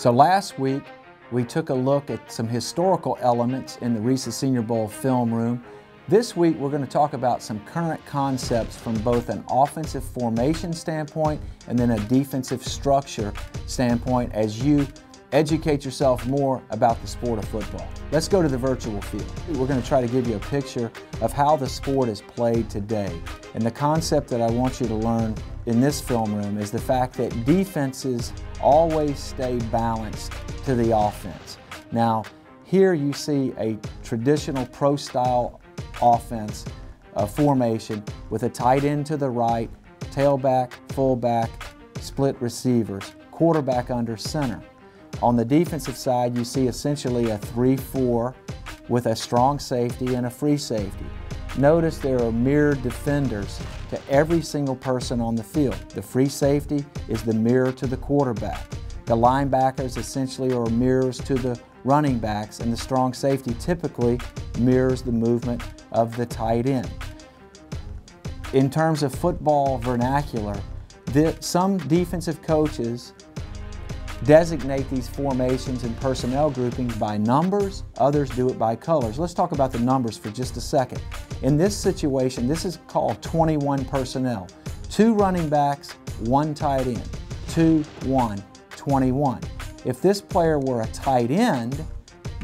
So last week, we took a look at some historical elements in the Reese Senior Bowl film room. This week, we're going to talk about some current concepts from both an offensive formation standpoint and then a defensive structure standpoint as you educate yourself more about the sport of football. Let's go to the virtual field. We're going to try to give you a picture of how the sport is played today. And the concept that I want you to learn in this film room is the fact that defenses always stay balanced to the offense. Now, here you see a traditional pro-style offense formation with a tight end to the right, tailback, fullback, split receivers, quarterback under center. On the defensive side, you see essentially a 3-4 with a strong safety and a free safety. Notice there are mirror defenders to every single person on the field. The free safety is the mirror to the quarterback. The linebackers essentially are mirrors to the running backs, and the strong safety typically mirrors the movement of the tight end. In terms of football vernacular, some defensive coaches designate these formations and personnel groupings by numbers, others do it by colors. Let's talk about the numbers for just a second. In this situation, this is called 21 personnel. 2 running backs, 1 tight end. 2, 1, 21. If this player were a tight end,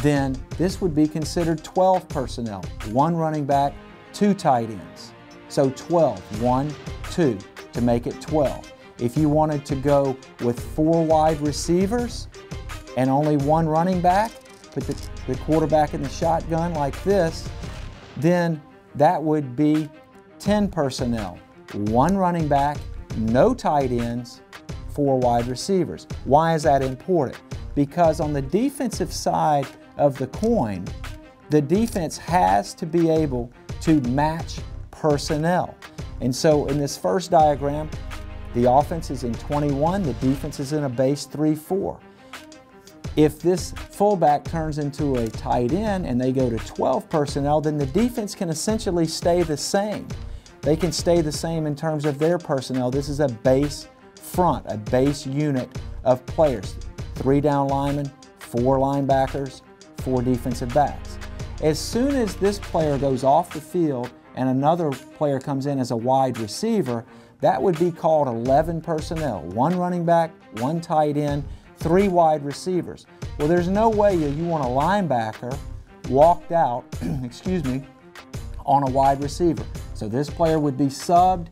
then this would be considered 12 personnel. 1 running back, 2 tight ends. So 12, 1, 2, to make it 12. If you wanted to go with 4 wide receivers and only 1 running back, put the quarterback in the shotgun like this, then that would be 10 personnel. 1 running back, no tight ends, 4 wide receivers. Why is that important? Because on the defensive side of the coin, the defense has to be able to match personnel. And so in this first diagram, the offense is in 21, the defense is in a base 3-4. If this fullback turns into a tight end and they go to 12 personnel, then the defense can essentially stay the same. They can stay the same in terms of their personnel. This is a base front, a base unit of players. 3 down linemen, 4 linebackers, 4 defensive backs. As soon as this player goes off the field and another player comes in as a wide receiver, that would be called 11 personnel. 1 running back, 1 tight end, 3 wide receivers. Well, there's no way you want a linebacker walked out, excuse me, on a wide receiver. So this player would be subbed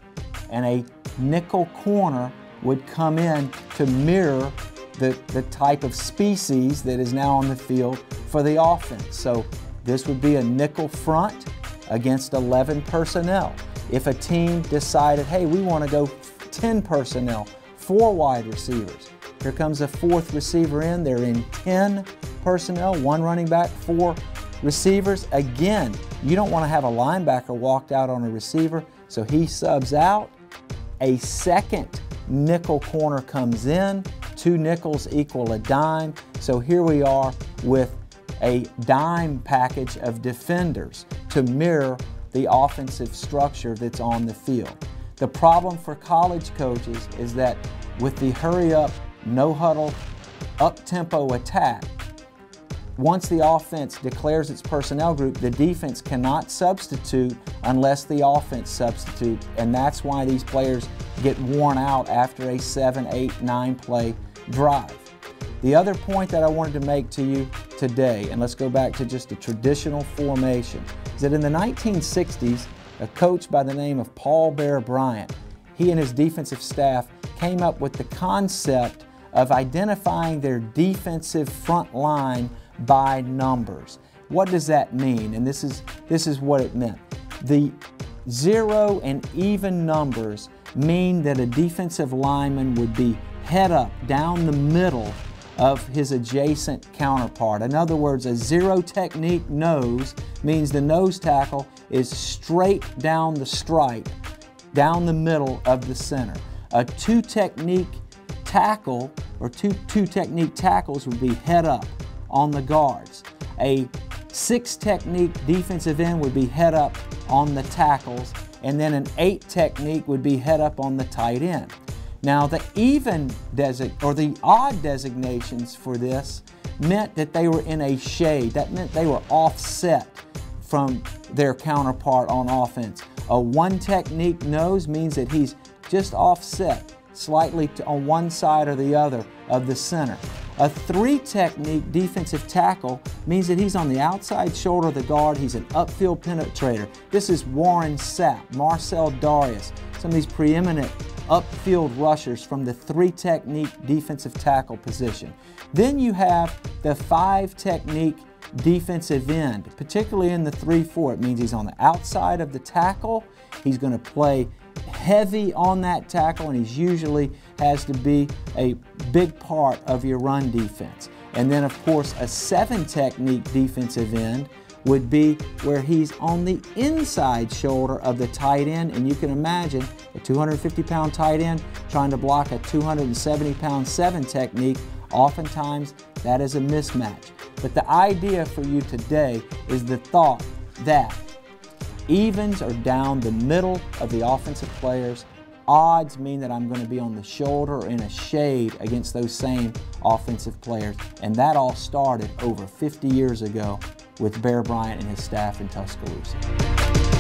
and a nickel corner would come in to mirror the type of species that is now on the field for the offense. So this would be a nickel front against 11 personnel. If a team decided, hey, we want to go 10 personnel, 4 wide receivers. Here comes a 4th receiver in, they're in 10 personnel, 1 running back, 4 receivers. Again, you don't want to have a linebacker walked out on a receiver, so he subs out. A second nickel corner comes in, 2 nickels equal a dime. So here we are with a dime package of defenders to mirror the offensive structure that's on the field. The problem for college coaches is that with the hurry up, no huddle, up-tempo attack, once the offense declares its personnel group, the defense cannot substitute unless the offense substitutes, and that's why these players get worn out after a 7, 8, 9 play drive. The other point that I wanted to make to you today, and let's go back to just a traditional formation, is that in the 1960s, a coach by the name of Paul Bear Bryant, he and his defensive staff came up with the concept of identifying their defensive front line by numbers. What does that mean? And this is what it meant. The 0 and even numbers mean that a defensive lineman would be head up down the middle of his adjacent counterpart. In other words, a 0 technique nose means the nose tackle is straight down the stripe, down the middle of the center. A 2 technique tackle or two technique tackles would be head up on the guards. A 6 technique defensive end would be head up on the tackles, and then an 8 technique would be head up on the tight end. Now the the odd designations for this meant that they were in a shade. That meant they were offset from their counterpart on offense. A one technique nose means that he's just offset slightly on one side or the other of the center. A three technique defensive tackle means that he's on the outside shoulder of the guard. He's an upfield penetrator. This is Warren Sapp, Marcel Darius, some of these preeminent upfield rushers from the three technique defensive tackle position. Then you have the five technique defensive end, particularly in the 3-4. It means he's on the outside of the tackle. He's going to play heavy on that tackle, and he usually has to be a big part of your run defense. And then, of course, a seven technique defensive end would be where he's on the inside shoulder of the tight end, and you can imagine a 250-pound tight end trying to block a 270-pound seven technique. Oftentimes, that is a mismatch. But the idea for you today is the thought that evens are down the middle of the offensive players. Odds mean that I'm going to be on the shoulder or in a shade against those same offensive players. And that all started over 50 years ago with Bear Bryant and his staff in Tuscaloosa.